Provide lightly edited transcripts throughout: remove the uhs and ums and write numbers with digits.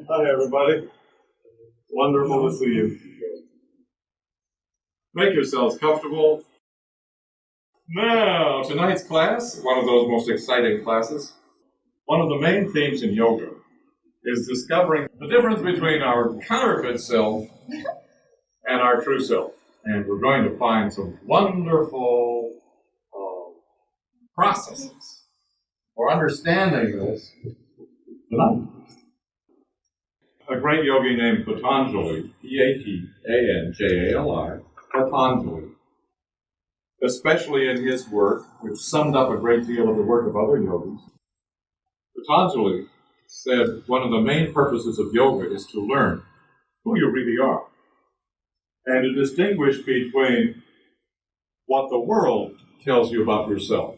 Hi, everybody. Wonderful to see you. Make yourselves comfortable. Now, tonight's class, one of those most exciting classes, one of the main themes in yoga is discovering the difference between our counterfeit self and our true self. And we're going to find some wonderful processes for understanding this tonight. A great yogi named Patanjali, Patanjali, Patanjali, especially in his work, which summed up a great deal of the work of other yogis, Patanjali said one of the main purposes of yoga is to learn who you really are and to distinguish between what the world tells you about yourself.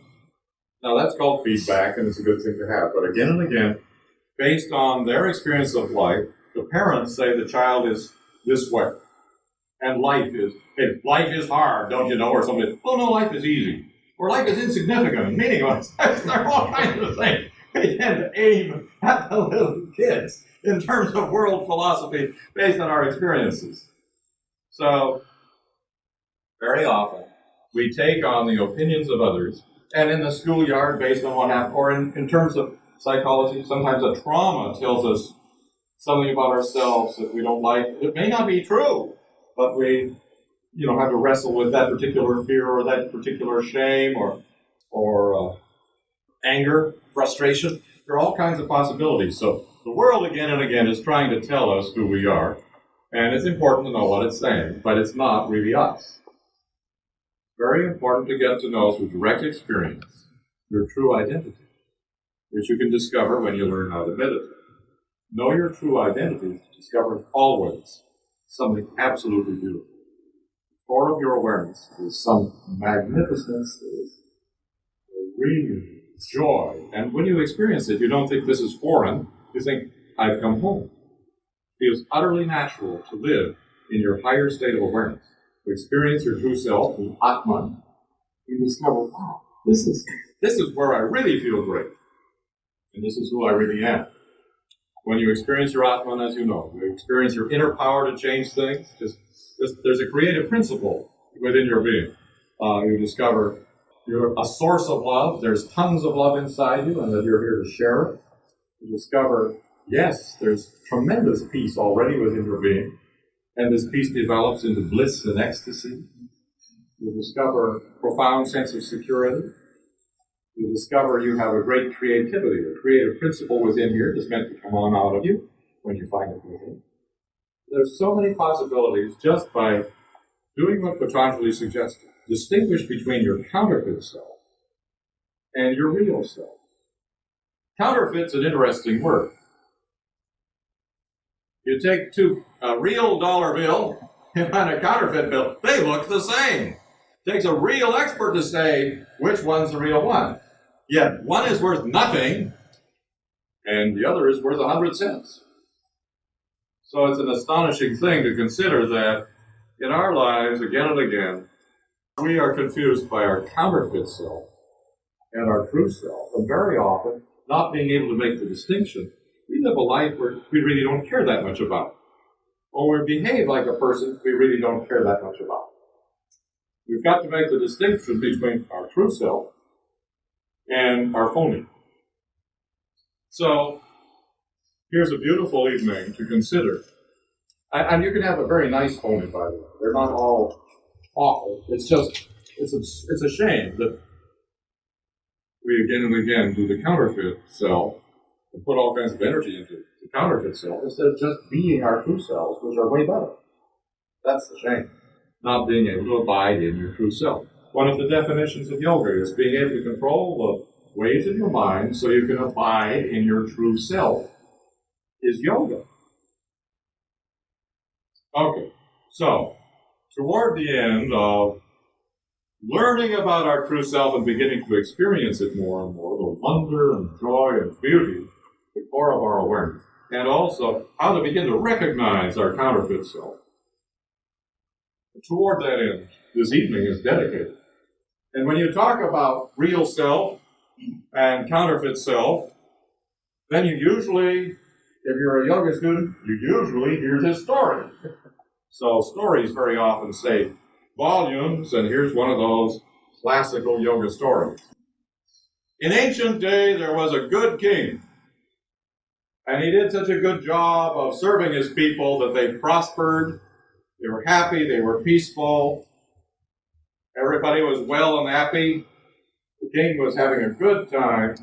Now that's called feedback, and it's a good thing to have, but again and again, based on their experience of life, the parents say the child is this way, and life is hard, don't you know, or something. Oh no, life is easy, or life is insignificant and meaningless. They're all kinds of things. We tend to aim at the little kids in terms of world philosophy based on our experiences. So, very often, we take on the opinions of others, and in the schoolyard, based on what happened, or in terms of psychology, sometimes a trauma tells us something about ourselves that we don't like. It may not be true, but we, have to wrestle with that particular fear or that particular shame or anger, frustration. There are all kinds of possibilities. So the world again and again is trying to tell us who we are, and it's important to know what it's saying, but it's not really us. Very important to get to know through direct experience your true identity, which you can discover when you learn how to meditate. Know your true identity, discover always something absolutely beautiful. The core of your awareness is some magnificence, is real joy. And when you experience it, you don't think this is foreign. You think, I've come home. It is utterly natural to live in your higher state of awareness. To experience your true self, the Atman, you discover, wow, this is where I really feel great. And this is who I really am. When you experience your Atman, as you know, you experience your inner power to change things. There's a creative principle within your being. You discover you're a source of love. There's tons of love inside you, and that you're here to share it. You discover, yes, there's tremendous peace already within your being, and this peace develops into bliss and ecstasy. You discover a profound sense of security. You discover you have a great creativity, a creative principle within here that's meant to come on out of you when you find it within. There's so many possibilities just by doing what Patanjali suggested. Distinguish between your counterfeit self and your real self. Counterfeit's an interesting word. You take a real dollar bill and a counterfeit bill, they look the same. It takes a real expert to say which one's the real one. Yet one is worth nothing, and the other is worth 100 cents. So it's an astonishing thing to consider that in our lives, again and again, we are confused by our counterfeit self and our true self, and very often, not being able to make the distinction, we live a life where we really don't care that much about, or we behave like a person we really don't care that much about. We've got to make the distinction between our true self and our phony. So, here's a beautiful evening to consider. And you can have a very nice phony, by the way. They're not all awful. It's a shame that we again and again do the counterfeit self and put all kinds of energy into the counterfeit self instead of just being our true selves, which are way better. That's the shame. Not being able to abide in your true self. One of the definitions of yoga is being able to control the waves of your mind so you can abide in your true self is yoga. Okay, so toward the end of learning about our true self and beginning to experience it more and more, the wonder and joy and beauty, the core of our awareness, and also how to begin to recognize our counterfeit self. Toward that end, this evening is dedicated. And when you talk about real self and counterfeit self, then you usually if you're a yoga student, you usually hear this story. So stories very often say volumes, and here's one of those classical yoga stories. In ancient days, there was a good king, and he did such a good job of serving his people that they prospered, they were happy, they were peaceful, everybody was well and happy. The king was having a good time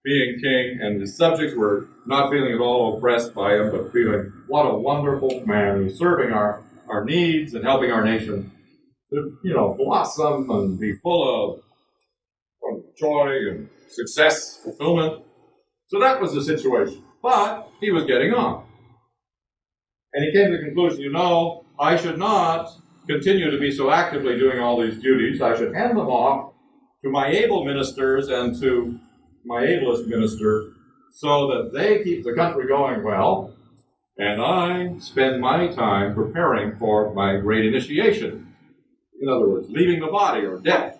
being king, and his subjects were not feeling at all oppressed by him, but feeling, what a wonderful man who's serving our needs and helping our nation to, blossom and be full of joy and success, fulfillment. So that was the situation. But he was getting on. And he came to the conclusion, I should not continue to be so actively doing all these duties. I should hand them off to my able ministers and to my ablest minister so that they keep the country going well, and I spend my time preparing for my great initiation. In other words, leaving the body or death.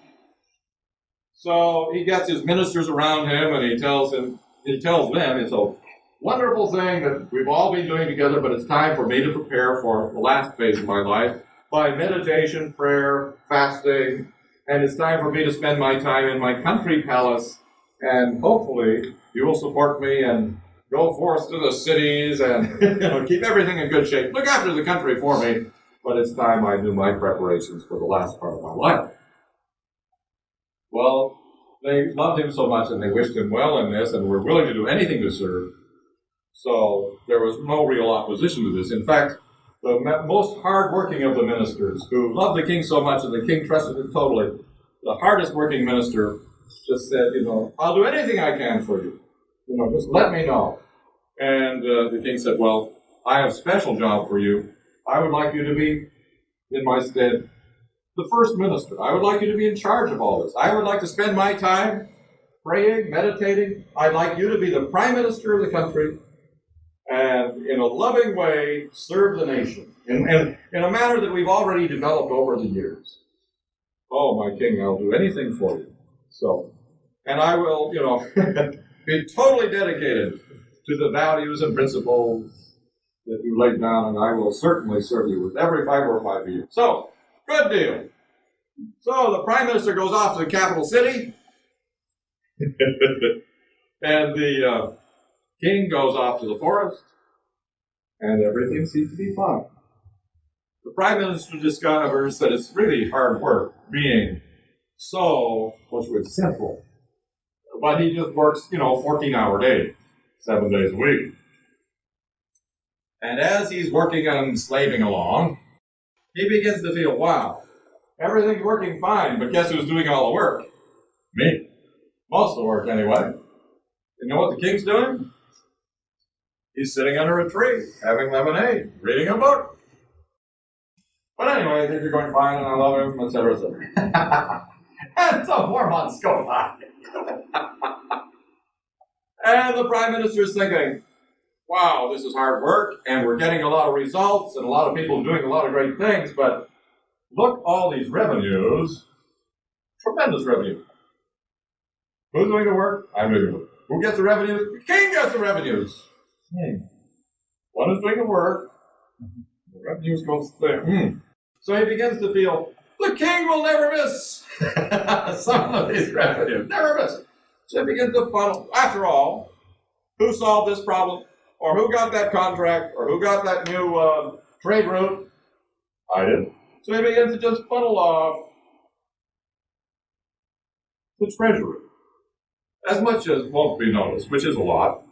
So he gets his ministers around him and he tells them, it's a wonderful thing that we've all been doing together, but it's time for me to prepare for the last phase of my life by meditation, prayer, fasting, and it's time for me to spend my time in my country palace, and hopefully you will support me and go forth to the cities and keep everything in good shape. Look after the country for me, but it's time I do my preparations for the last part of my life. Well, they loved him so much and they wished him well in this and were willing to do anything to serve. So there was no real opposition to this. In fact, the most hard-working of the ministers who loved the king so much and the king trusted him totally, the hardest-working minister just said, I'll do anything I can for you. Just let me know. And the king said, well, I have a special job for you. I would like you to be, in my stead, the first minister. I would like you to be in charge of all this. I would like to spend my time praying, meditating. I'd like you to be the prime minister of the country and in a loving way serve the nation in a manner that we've already developed over the years. Oh, my king, I'll do anything for you. So, and I will, be totally dedicated to the values and principles that you laid down, and I will certainly serve you with every fiber of my being. So, good deal. So the prime minister goes off to the capital city, and the king goes off to the forest, and everything seems to be fine. The prime minister discovers that it's really hard work being so, simple. But he just works, 14-hour days, 7 days a week. And as he's working and slaving along, he begins to feel, wow, everything's working fine, but guess who's doing all the work? Me. Most of the work, anyway. You know what the king's doing? He's sitting under a tree, having lemonade, reading a book. But anyway, things are going fine, and I love him, etc., etc. And so 4 months go by. And the prime minister is thinking, wow, this is hard work, and we're getting a lot of results, and a lot of people doing a lot of great things, but look, all these revenues, tremendous revenue. Who's doing the work? I'm doing the work. Who gets the revenues? The king gets the revenues. One is doing the work, the revenues go there. So he begins to feel, the king will never miss some of these revenues. Never miss it. So he begins to funnel. After all, who solved this problem? Or who got that contract? Or who got that new trade route? I did. So he begins to just funnel off the treasury, as much as won't be noticed, which is a lot,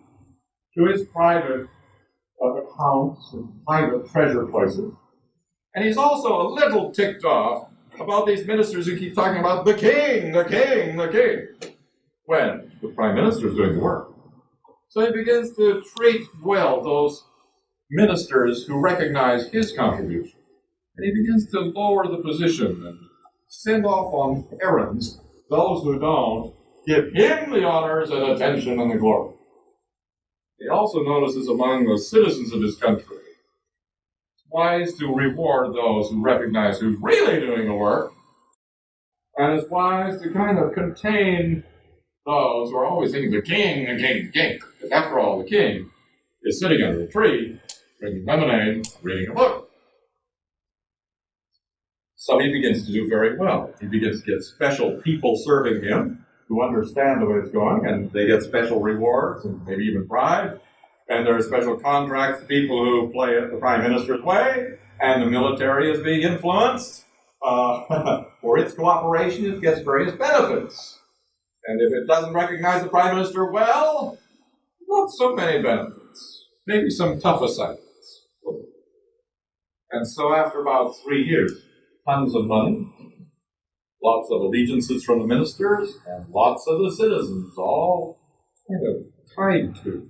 to his private accounts and private treasure places. And he's also a little ticked off about these ministers who keep talking about the king, the king, the king, when the prime minister is doing the work. So he begins to treat well those ministers who recognize his contribution. And he begins to lower the position and send off on errands those who don't give him the honors and attention and the glory. He also notices among the citizens of his country, it's wise to reward those who recognize who's really doing the work, and it's wise to kind of contain those who are always thinking the king, the king, the king. Because after all, the king is sitting under a tree, drinking lemonade, reading a book. So he begins to do very well. He begins to get special people serving him who understand the way it's going, and they get special rewards and maybe even bribes. And there are special contracts to people who play it the prime minister's way, and the military is being influenced. For its cooperation, it gets various benefits. And if it doesn't recognize the prime minister well, not so many benefits. Maybe some tough assignments. And so after about 3 years, tons of money, lots of allegiances from the ministers, and lots of the citizens, all kind of tied to,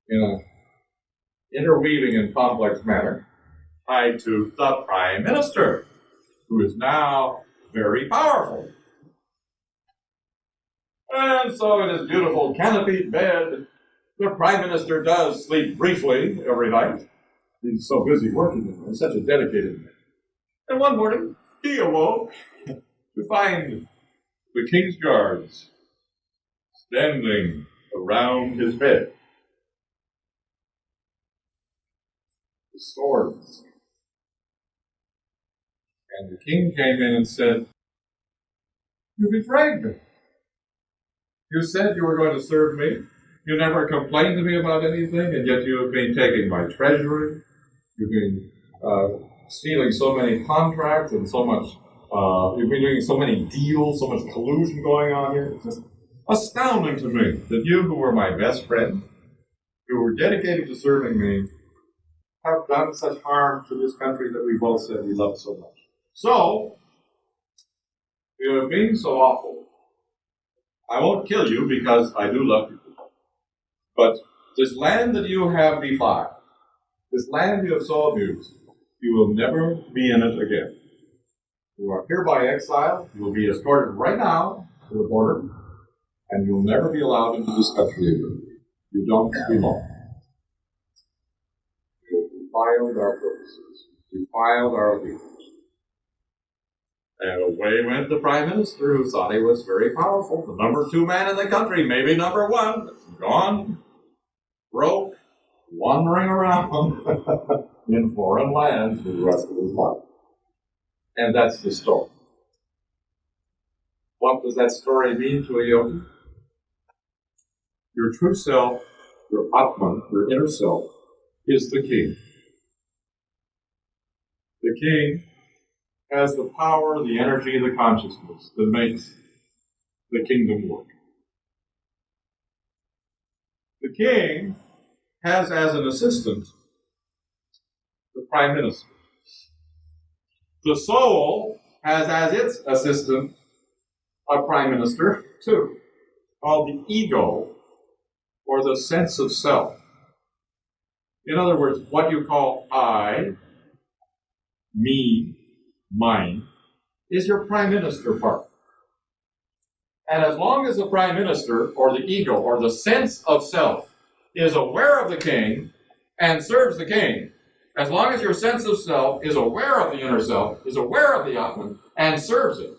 in an interweaving and complex manner, tied to the prime minister, who is now very powerful. And so in his beautiful canopied bed, the prime minister does sleep briefly every night. He's so busy working and such a dedicated man. And one morning, he awoke to find the king's guards standing around his bed, with swords. And the king came in and said, "You betrayed me. You said you were going to serve me. You never complained to me about anything, and yet you have been taking my treasury. You've been stealing so many contracts and so much. You've been doing so many deals, so much collusion going on here. It's just astounding to me that you, who were my best friend, who were dedicated to serving me, have done such harm to this country that we both said we love so much. So, you have been so awful. I won't kill you because I do love you. But this land that you have defiled, this land you have so abused, you will never be in it again. You are hereby exiled. You will be escorted right now to the border, and you will never be allowed into this country again. You don't belong. You have defiled our purposes, defiled our allegiance." And away went the prime minister, who thought he was very powerful, the number 2 man in the country, maybe number 1, gone, broke, wandering around in foreign lands for the rest of his life. And that's the story. What does that story mean to a yogi? Your true self, your Atman, your inner self, is the king. The king has the power, the energy, the consciousness that makes the kingdom work. The king has as an assistant the prime minister. The soul has as its assistant a prime minister too, called the ego, or the sense of self. In other words, what you call I, me, mine, is your prime minister part. And as long as the prime minister, or the ego, or the sense of self, is aware of the king and serves the king, as long as your sense of self is aware of the inner self, is aware of the Atman, and serves it,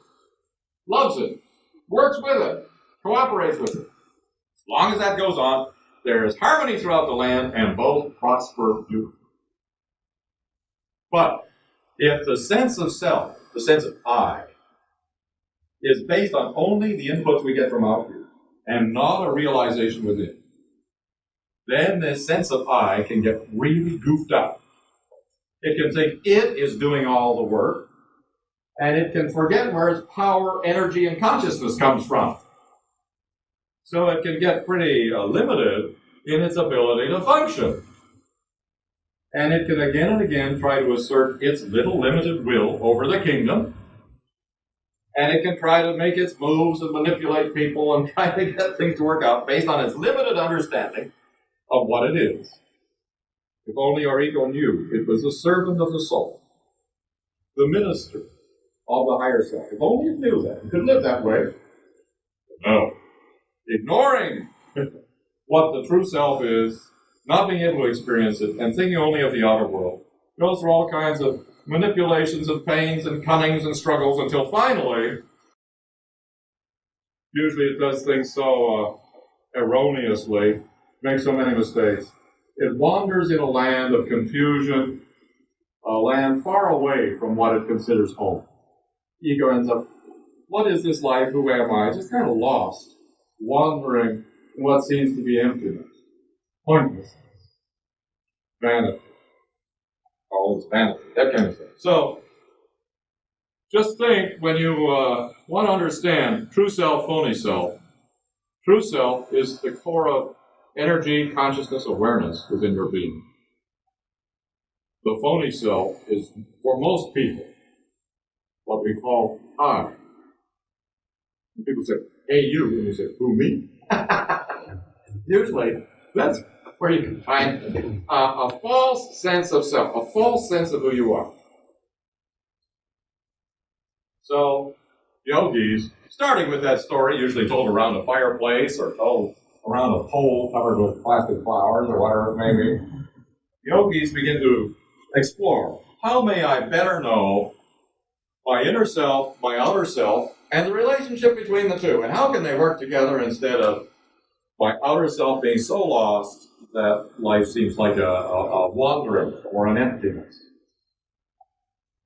loves it, works with it, cooperates with it, as long as that goes on, there is harmony throughout the land, and both prosper beautifully. But if the sense of self, the sense of I, is based on only the inputs we get from out here, and not a realization within, then this sense of I can get really goofed up. It can think it is doing all the work, and it can forget where its power, energy, and consciousness comes from. So it can get pretty limited in its ability to function. And it can again and again try to assert its little limited will over the kingdom. And it can try to make its moves and manipulate people and try to get things to work out based on its limited understanding of what it is. If only our ego knew it was the servant of the soul, the minister of the higher self. If only it knew that, it could live that way. No. Ignoring what the true self is, not being able to experience it, and thinking only of the outer world, goes through all kinds of manipulations and pains and cunnings and struggles until finally, usually it does things so erroneously makes so many mistakes. It wanders in a land of confusion, a land far away from what it considers home. Ego ends up, what is this life? Who am I? Just kind of lost, wandering in what seems to be emptiness, pointlessness, vanity. All is vanity, that kind of thing. So, just think when you want to understand true self, phony self. True self is the core of energy, consciousness, awareness within your being. The phony self is, for most people, what we call I. And people say, hey, you, and you say, who, me? Usually, that's where you can find a false sense of self, a false sense of who you are. So, yogis, starting with that story, usually told around a fireplace or told around a pole covered with plastic flowers or whatever it may be, yogis begin to explore, how may I better know my inner self, my outer self, and the relationship between the two, and how can they work together instead of my outer self being so lost that life seems like a wandering or an emptiness.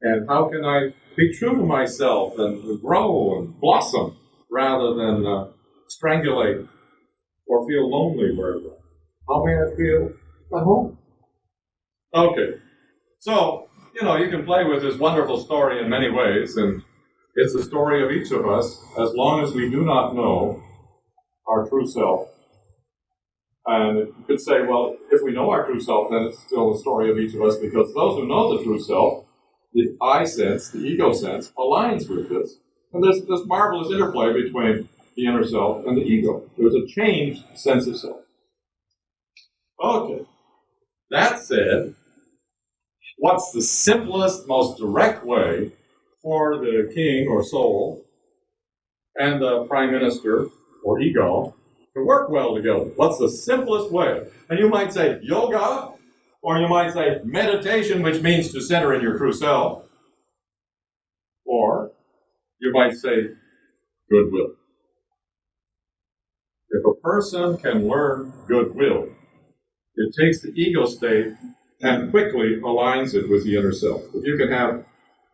And how can I be true to myself and grow and blossom rather than strangulate or feel lonely wherever? How may I feel at home? Okay, so, you can play with this wonderful story in many ways, and it's the story of each of us as long as we do not know our true self. And you could say, well, if we know our true self, then it's still the story of each of us, because those who know the true self, the I sense, the ego sense, aligns with this. And there's this marvelous interplay between the inner self and the ego. There's a changed sense of self. Okay. That said, what's the simplest, most direct way for the king or soul and the prime minister or ego to work well together? What's the simplest way? And you might say yoga, or you might say meditation, which means to center in your true self. Or you might say goodwill. If a person can learn goodwill, it takes the ego state and quickly aligns it with the inner self. If you can have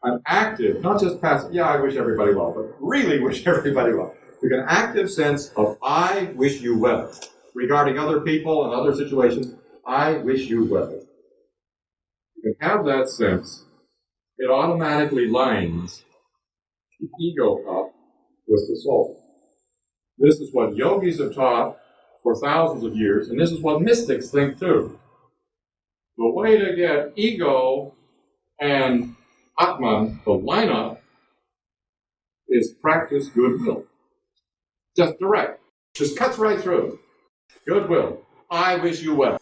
an active, not just passive, yeah, I wish everybody well, but really wish everybody well. You can active sense of I wish you well. Regarding other people and other situations, I wish you well. You can have that sense. It automatically lines the ego up with the soul. This is what yogis have taught for thousands of years, and this is what mystics think too. The way to get ego and Atman to line up is practice goodwill. Just direct. Just cuts right through. Goodwill. I wish you well.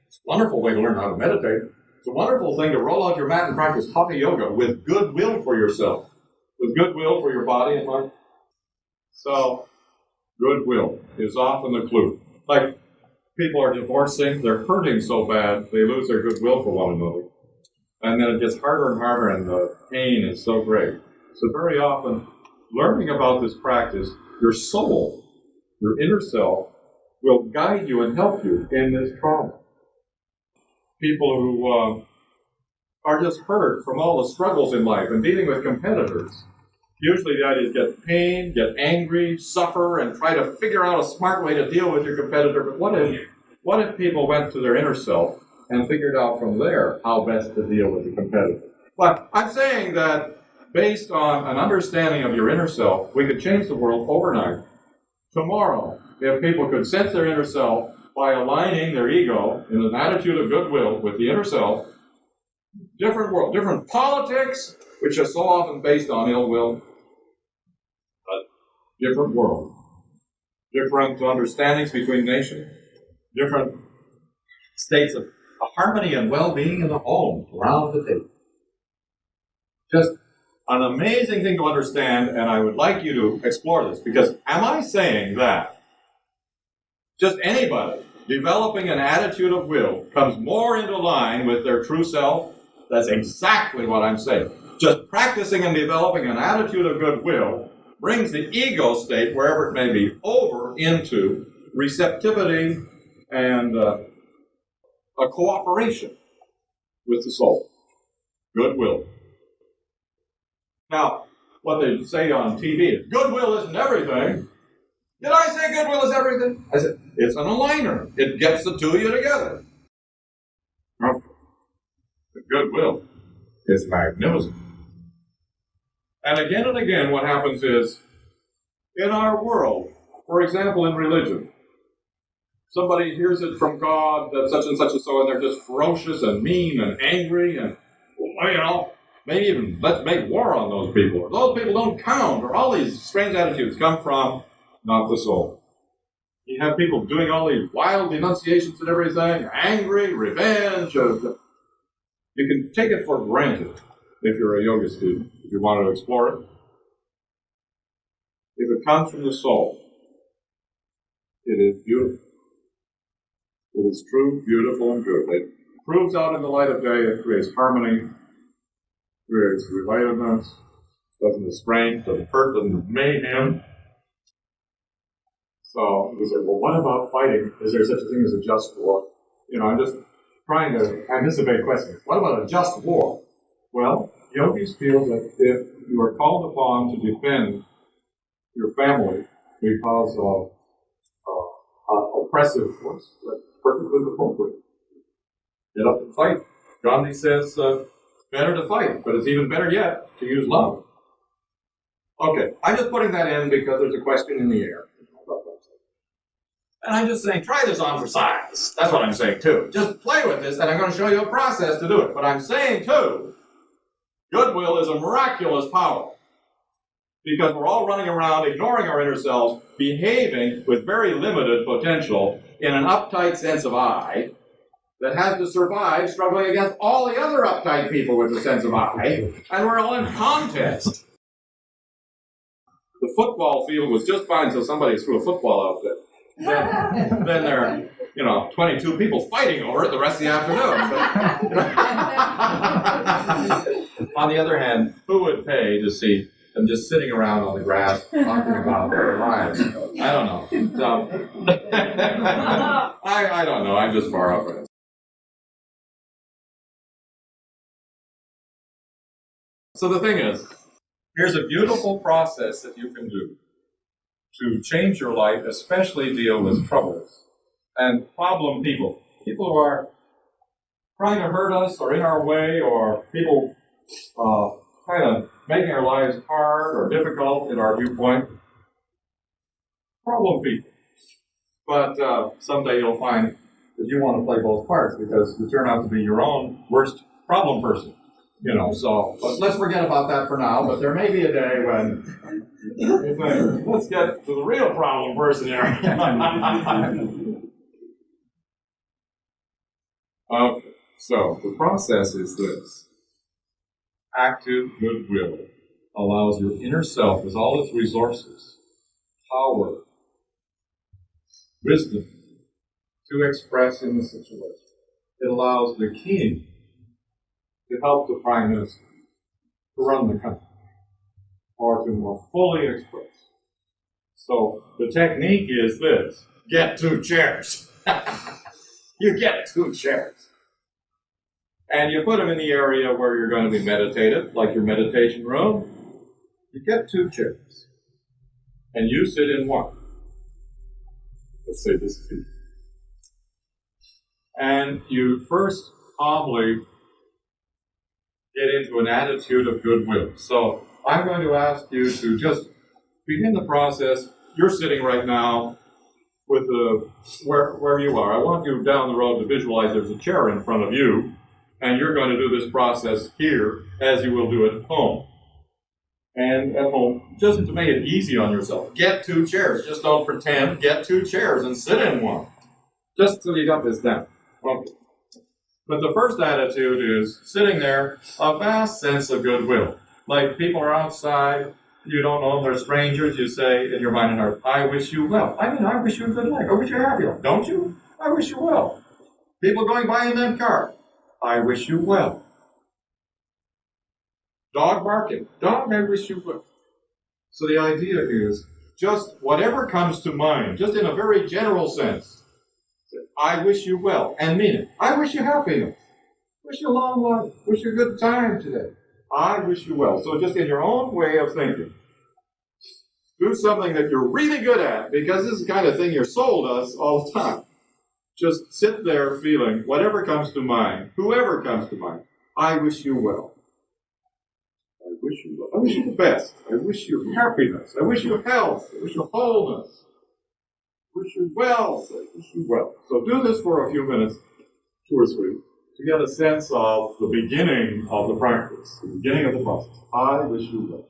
It's a wonderful way to learn how to meditate. It's a wonderful thing to roll out your mat and practice hatha yoga with goodwill for yourself, with goodwill for your body and mind. So, goodwill is often the clue. Like, people are divorcing, they're hurting so bad, they lose their goodwill for one another. And then it gets harder and harder, and the pain is so great. So very often, learning about this practice, your soul, your inner self, will guide you and help you in this trauma. People who are just hurt from all the struggles in life and dealing with competitors, usually the idea is get pain, get angry, suffer, and try to figure out a smart way to deal with your competitor. But what if people went to their inner self and figured out from there how best to deal with the competitor? But I'm saying that based on an understanding of your inner self, we could change the world overnight. Tomorrow, if people could sense their inner self by aligning their ego in an attitude of goodwill with the inner self, different world, different politics, which are so often based on ill will, but different world, different understandings between nations, different states of harmony and well-being in the home, around the table. Just an amazing thing to understand, and I would like you to explore this, because am I saying that just anybody developing an attitude of will comes more into line with their true self? That's exactly what I'm saying. Just practicing and developing an attitude of goodwill brings the ego state, wherever it may be, over into receptivity and a cooperation with the soul. Goodwill. Now, what they say on TV is, goodwill isn't everything. Did I say goodwill is everything? I said, it's an aligner. It gets the two of you together. No. The goodwill is magnificent. And again, what happens is, in our world, for example, in religion, somebody hears it from God that such and so, and they're just ferocious and mean and angry, and, maybe even let's make war on those people, or those people don't count, or all these strange attitudes come from not the soul. You have people doing all these wild denunciations and everything, angry, revenge. You can take it for granted if you're a yoga student, if you want to explore it. If it comes from the soul, it is beautiful. It is true, beautiful, and good. It proves out in the light of day. It creates harmony, creates relatedness, doesn't estrange, doesn't hurt, doesn't mayhem. So he said, well, what about fighting? Is there such a thing as a just war? I'm just trying to anticipate questions. What about a just war? Well, yogis feel that if you are called upon to defend your family because of oppressive force, that's perfectly appropriate. Get up and fight. Gandhi says it's better to fight, but it's even better yet to use love. Okay, I'm just putting that in because there's a question in the air. And I'm just saying, try this on for size. That's what I'm saying, too. Just play with this, and I'm going to show you a process to do it. But I'm saying, too, goodwill is a miraculous power. Because we're all running around, ignoring our inner selves, behaving with very limited potential in an uptight sense of I that has to survive struggling against all the other uptight people with a sense of I, and we're all in contest. The football field was just fine until somebody threw a football outfit. Then there are, 22 people fighting over it the rest of the afternoon. On the other hand, who would pay to see them just sitting around on the grass talking about their lives? I don't know. So, I don't know. I'm just far up with it. So the thing is, here's a beautiful process that you can do to change your life, especially deal with troubles and problem people. People who are trying to hurt us or in our way, or people kind of making our lives hard or difficult in our viewpoint. Problem people. But someday you'll find that you want to play both parts because you turn out to be your own worst problem person. So but let's forget about that for now, but there may be a day when you think, let's get to the real problem person here. Okay, so the process is this. Active goodwill allows your inner self with all its resources, power, wisdom, to express in the situation. It allows the king to help the prime minister to run the country, or to more fully express. So the technique is this: get 2 chairs. You get 2 chairs. And you put them in the area where you're going to be meditative, like your meditation room. You get 2 chairs. And you sit in one. Let's say this is it. And you first calmly get into an attitude of goodwill. So I'm going to ask you to just begin the process. You're sitting right now with where you are. I want you down the road to visualize there's a chair in front of you, and you're going to do this process here as you will do it at home. And at home, just to make it easy on yourself, get 2 chairs. Just don't pretend. Get 2 chairs and sit in one. Just till you got this down. Okay. But the first attitude is sitting there, a vast sense of goodwill. Like people are outside, you don't know them, they're strangers, you say in your mind and heart, I wish you well. I wish you a good life. I wish you happy. Don't you? I wish you well. People going by in that car, I wish you well. Dog barking. Dog, I wish you well. So the idea is just whatever comes to mind, just in a very general sense. I wish you well, and mean it. I wish you happiness. Wish you a long life. Wish you a good time today. I wish you well. So just in your own way of thinking, do something that you're really good at, because this is the kind of thing your soul does all the time. Just sit there feeling whatever comes to mind, whoever comes to mind. I wish you well. I wish you well. I wish you the best. I wish you happiness. I wish you health. I wish you wholeness. I wish you wealth. I wish you well. So do this for a few minutes, 2 or 3, to get a sense of the beginning of the practice, the beginning of the process. I wish you well.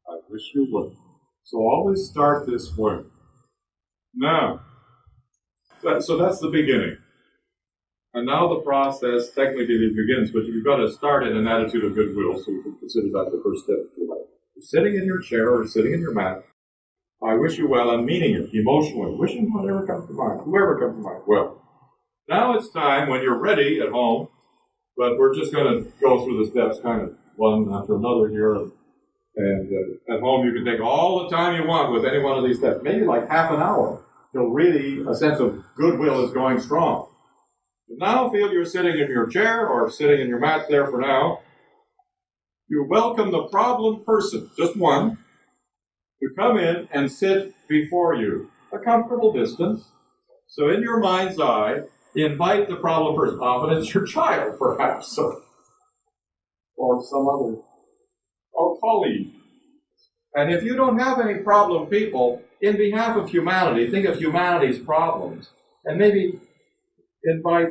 I wish you well. So always start this way. Now, so that's the beginning. And now the process technically begins, but you've got to start in an attitude of goodwill, so you can consider that the first step of your life. You're sitting in your chair or sitting in your mat. I wish you well, and meaning it emotionally, wishing whatever comes to mind, whoever comes to mind. Well, now it's time when you're ready at home, but we're just going to go through the steps kind of one after another here. And at home, you can take all the time you want with any one of these steps, maybe like half an hour, till really a sense of goodwill is going strong. Now feel you're sitting in your chair or sitting in your mat there for now. You welcome the problem person, just one, to come in and sit before you, a comfortable distance. So in your mind's eye, invite the problem person. Often it's your child, perhaps, or some other, or colleague. And if you don't have any problem people, in behalf of humanity, think of humanity's problems, and maybe invite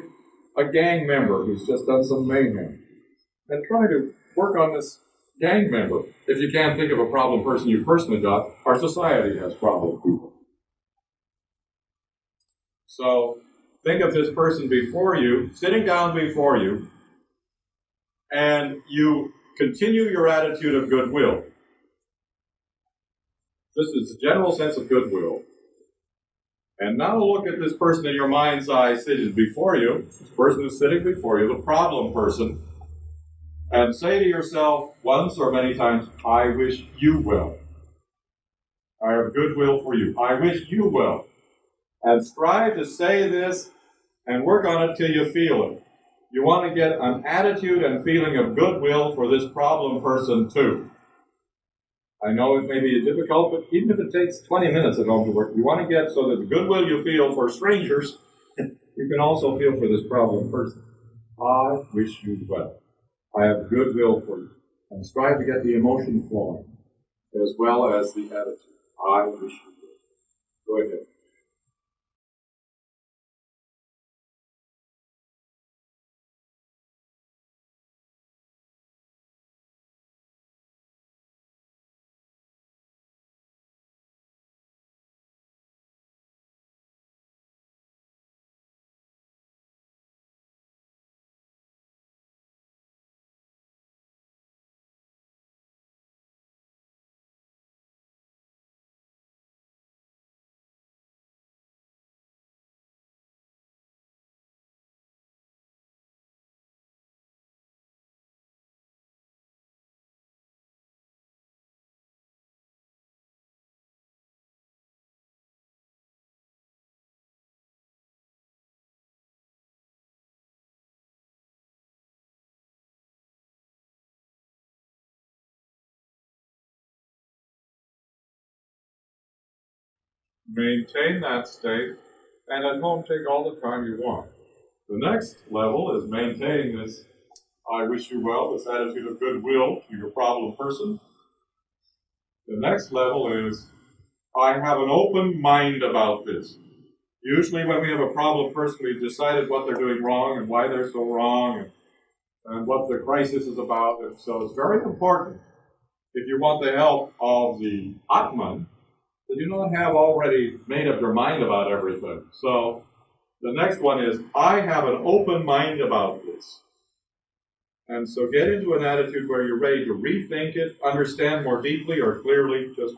a gang member who's just done some mayhem, and try to work on this gang member. If you can't think of a problem person you personally got, our society has problem people. So think of this person before you, sitting down before you, and you continue your attitude of goodwill. This is a general sense of goodwill. And now look at this person in your mind's eye sitting before you, this person who's sitting before you, the problem person, and say to yourself once or many times, I wish you well. I have goodwill for you. I wish you well. And strive to say this and work on it till you feel it. You want to get an attitude and feeling of goodwill for this problem person too. I know it may be difficult, but even if it takes 20 minutes at home to work, you want to get so that the goodwill you feel for strangers, you can also feel for this problem person. I wish you well. I have goodwill for you. And strive to get the emotion flowing. as well as the attitude. I wish you would. Go ahead. Maintain that state, and at home take all the time you want. The next level is maintaining this I wish you well, this attitude of goodwill to your problem person. The next level is I have an open mind about this. Usually when we have a problem person, we've decided what they're doing wrong and why they're so wrong and what the crisis is about. And so it's very important, if you want the help of the Atman, that you not have already made up your mind about everything. So the next one is, I have an open mind about this. And so get into an attitude where you're ready to rethink it, understand more deeply or clearly. Just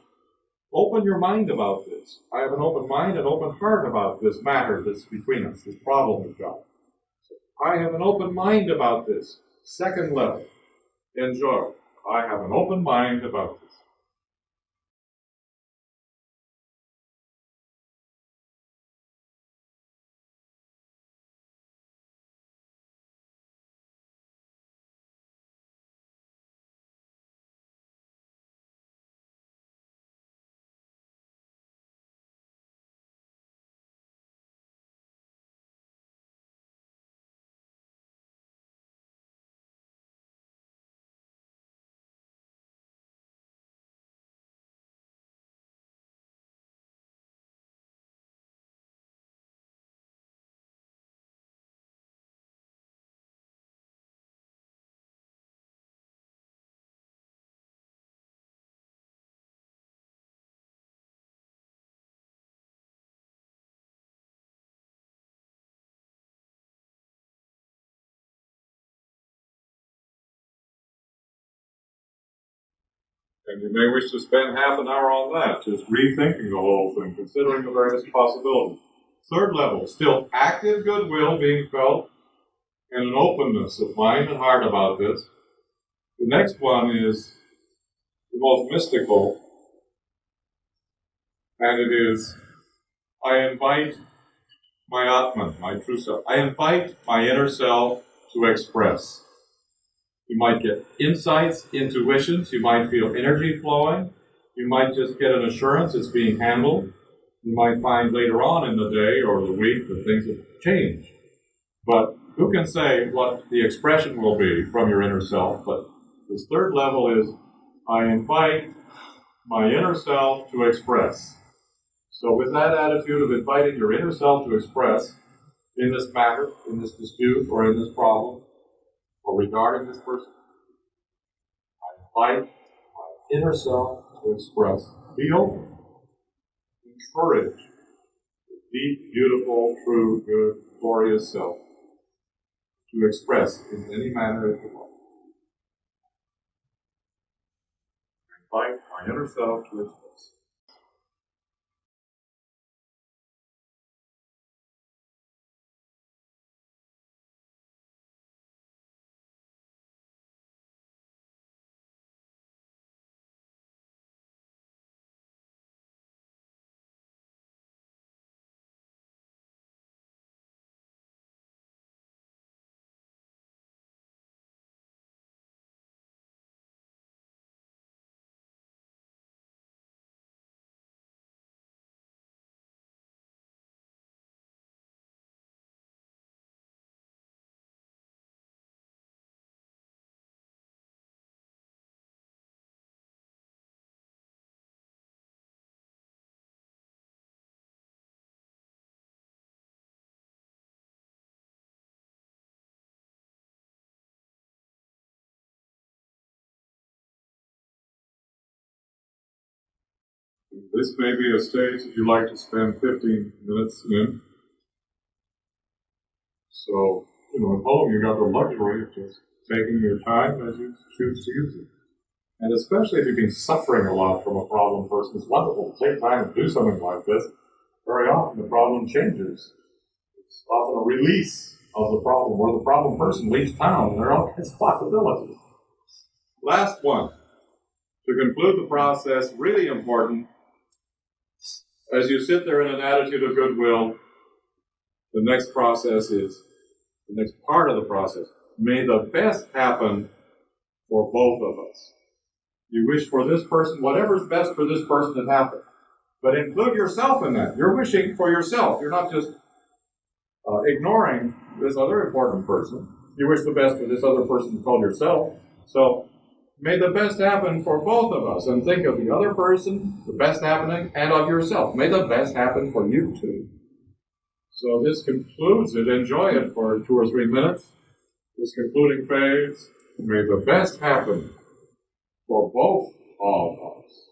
open your mind about this. I have an open mind and open heart about this matter that's between us, this problem we've got. I have an open mind about this. Second level, enjoy. I have an open mind about this. And you may wish to spend half an hour on that, just rethinking the whole thing, considering the various possibilities. Third level, still active goodwill being felt and an openness of mind and heart about this. The next one is the most mystical, and it is, I invite my Atman, my true self. I invite my inner self to express. You might get insights, intuitions, you might feel energy flowing, you might just get an assurance it's being handled. You might find later on in the day or the week that things have changed. But who can say what the expression will be from your inner self? But this third level is, I invite my inner self to express. So with that attitude of inviting your inner self to express in this matter, in this dispute, or in this problem, or regarding this person, I invite my inner self to express. Be open. Encourage the deep, beautiful, true, good, glorious self to express in any manner that you want. Invite my inner self to express. This may be a stage that you like to spend 15 minutes in. So, at home you got the luxury of just taking your time as you choose to use it. And especially if you've been suffering a lot from a problem person, it's wonderful to take time and do something like this. Very often the problem changes. It's often a release of the problem, or the problem person leaves town, and there are all kinds of possibilities. Last one. To conclude the process, really important, as you sit there in an attitude of goodwill, the next part of the process, may the best happen for both of us. You wish for this person, whatever's best for this person to happen. But include yourself in that. You're wishing for yourself. You're not just ignoring this other important person. You wish the best for this other person called yourself. So, may the best happen for both of us. And think of the other person, the best happening, and of yourself. May the best happen for you too. So this concludes it. Enjoy it for 2 or 3 minutes. This concluding phase. May the best happen for both of us.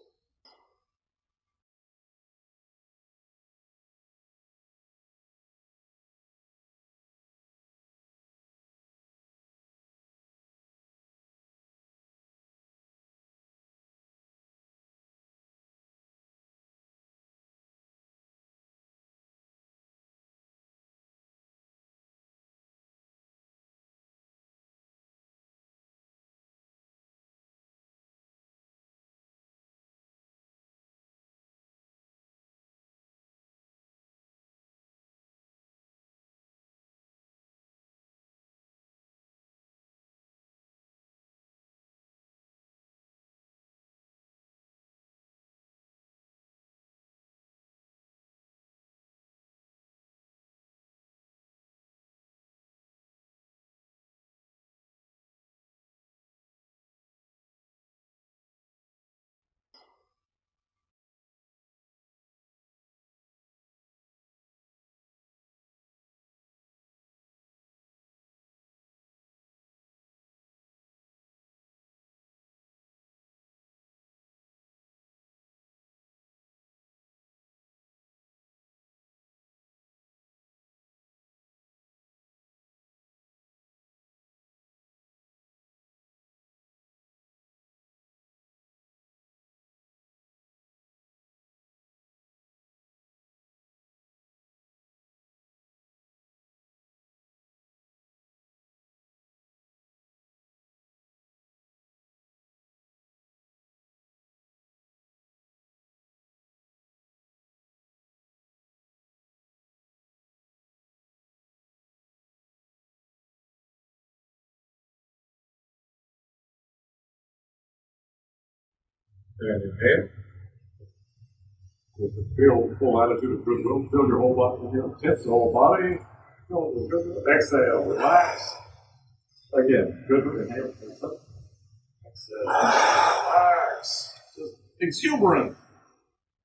And inhale. With the full attitude of goodwill, fill your whole body with your tips, the whole body. Fill it with goodwill. Exhale, relax. Again, goodwill, inhale. Exhale, relax. Just exuberant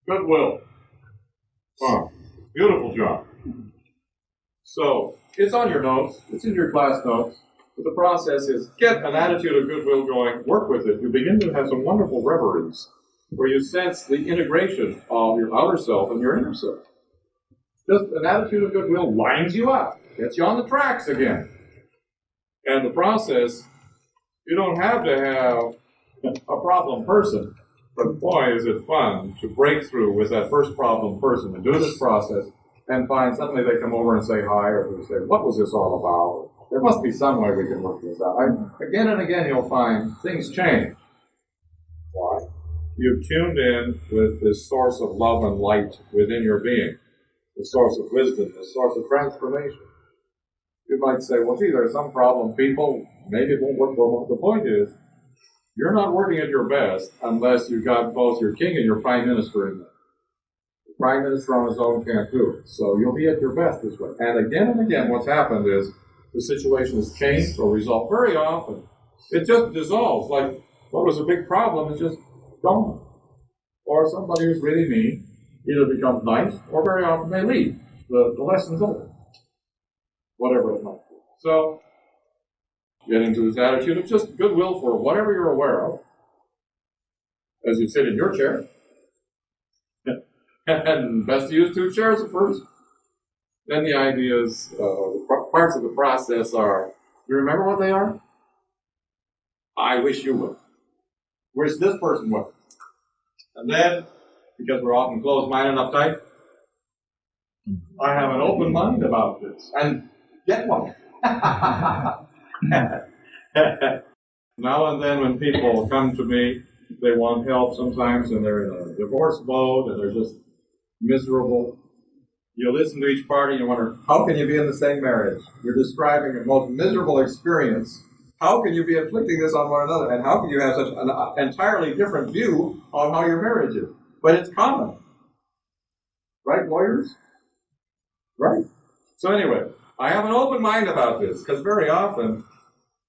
goodwill. Wow, beautiful job. So, it's on your notes, it's in your class notes. But the process is get an attitude of goodwill going, work with it. You begin to have some wonderful reveries where you sense the integration of your outer self and your inner self. Just an attitude of goodwill lines you up, gets you on the tracks again. And the process, you don't have to have a problem person, but boy, is it fun to break through with that first problem person and do this process and find suddenly they come over and say hi, or they say, what was this all about? There must be some way we can work this out. Again and again you'll find things change. Why? You've tuned in with this source of love and light within your being, the source of wisdom, the source of transformation. You might say, well, gee, there's some problem people, maybe it won't work well. The point is, you're not working at your best unless you've got both your king and your prime minister in there. The prime minister on his own can't do it. So you'll be at your best this way. And again, what's happened is the situation has changed or resolved. Very often, it just dissolves. Like, what was a big problem is just gone. Or somebody who's really mean either becomes nice, or very often they leave. The lesson's over. Whatever it might be. So, get into this attitude of just goodwill for whatever you're aware of as you sit in your chair. And best to use 2 chairs at first. Then the ideas, parts of the process are, you remember what they are? I wish you would. Wish this person would. And then, because we're often closed-minded and uptight, I have an open mind about this. And get one. Now and then when people come to me, they want help sometimes and they're in a divorce mode and they're just miserable. You listen to each party and you wonder, how can you be in the same marriage? You're describing a most miserable experience. How can you be inflicting this on one another? And how can you have such an entirely different view on how your marriage is? But it's common. Right, lawyers? Right. So anyway, I have an open mind about this, because very often,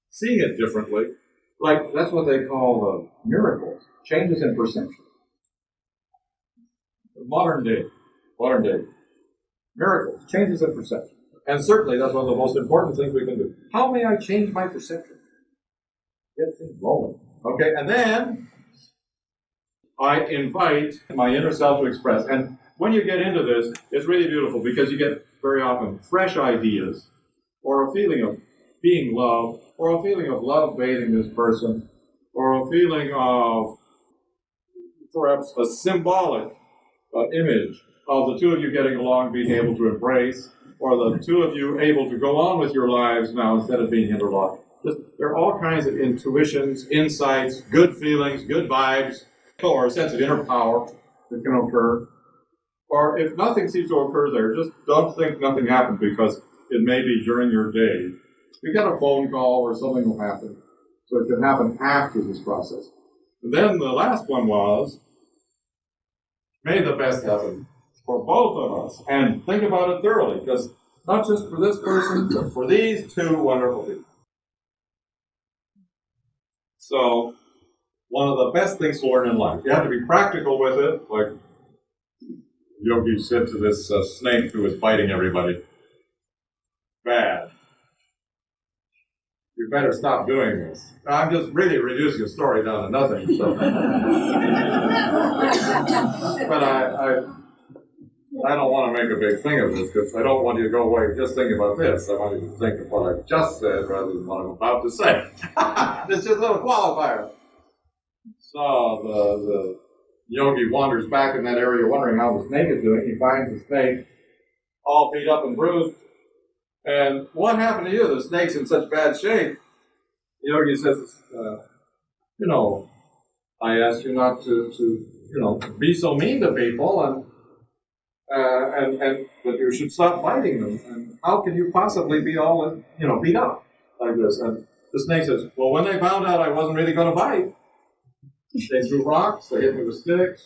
seeing it differently, like that's what they call miracles, changes in perception. Modern day, miracles, changes in perception. And certainly that's one of the most important things we can do. How may I change my perception? Get things rolling. Okay, and then I invite my inner self to express. And when you get into this, it's really beautiful because you get very often fresh ideas or a feeling of being loved or a feeling of love bathing this person or a feeling of perhaps a symbolic image of the 2 of you getting along, being able to embrace, or the 2 of you able to go on with your lives now instead of being interlocked. There are all kinds of intuitions, insights, good feelings, good vibes, or a sense of inner power that can occur. Or if nothing seems to occur there, just don't think nothing happened because it may be during your day. You get a phone call or something will happen. So it can happen after this process. And then the last one was, may the best happen for both of us. And think about it thoroughly, because not just for this person, but for these 2 wonderful people. So, one of the best things to learn in life. You have to be practical with it, like Yogi said to this snake who was biting everybody. Bad. You better stop doing this. I'm just really reducing the story down to nothing. So. But I don't want to make a big thing of this because I don't want you to go away just thinking about this. I want you to think of what I just said rather than what I'm about to say. It's just a little qualifier. So the yogi wanders back in that area wondering how the snake is doing. He finds the snake all beat up and bruised. And what happened to you? The snake's in such bad shape. The yogi says, I asked you not to be so mean to people and that you should stop biting them. And how can you possibly be all, beat up like this? And the snake says, well, when they found out I wasn't really going to bite, they threw rocks, they hit me with sticks,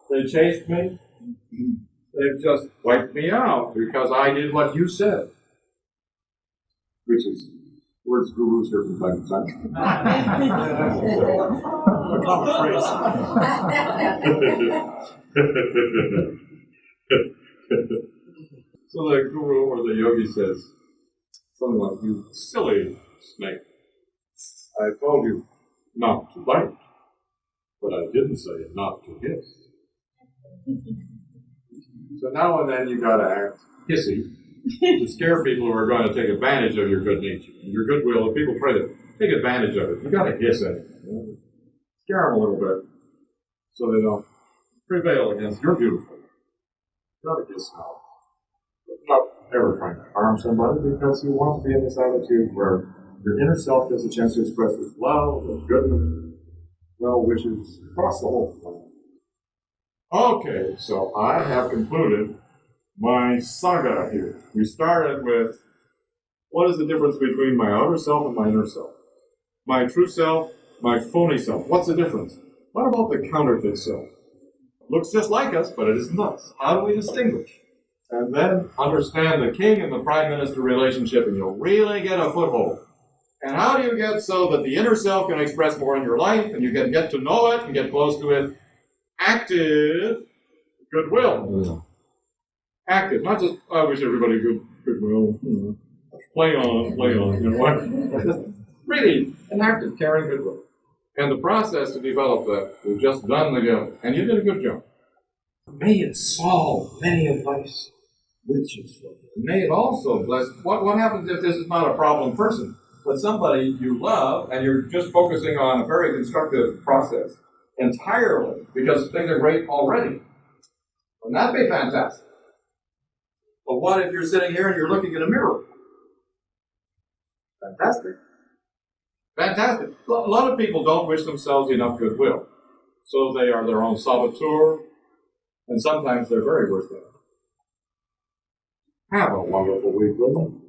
they chased me. They just wiped me out because I did what you said. Which is words gurus here from time to time. A common phrase. So the guru or the yogi says something like, you silly snake. I told you not to bite, but I didn't say not to hiss. So now and then you got to act hissy to scare people who are going to take advantage of your good nature, your goodwill. If people try to take advantage of it, you got to hiss at it. Scare them a little bit so they don't prevail against your beautiful. You got to hiss out. Not ever trying to harm somebody because you want to be in this attitude where your inner self gets a chance to express its love and goodness, well wishes across the whole planet. Okay, so I have concluded my saga here. We started with what is the difference between my outer self and my inner self? My true self, my phony self. What's the difference? What about the counterfeit self? Looks just like us, but it is not. How do we distinguish? And then understand the king and the prime minister relationship, and you'll really get a foothold. And how do you get so that the inner self can express more in your life, and you can get to know it and get close to it? Active goodwill. Active, not just, I wish everybody goodwill. Play on, what? Really, an active, caring goodwill. And the process to develop that, we've just done together. And you did a good job. May it solve many of life's riches for you. May it also bless. What happens if this is not a problem person, but somebody you love and you're just focusing on a very constructive process entirely because things are great already? Wouldn't that be fantastic? But what if you're sitting here and you're looking in a mirror? Fantastic. Fantastic. A lot of people don't wish themselves enough goodwill. So they are their own saboteur, and sometimes they're very worse than. Have a wonderful week, women.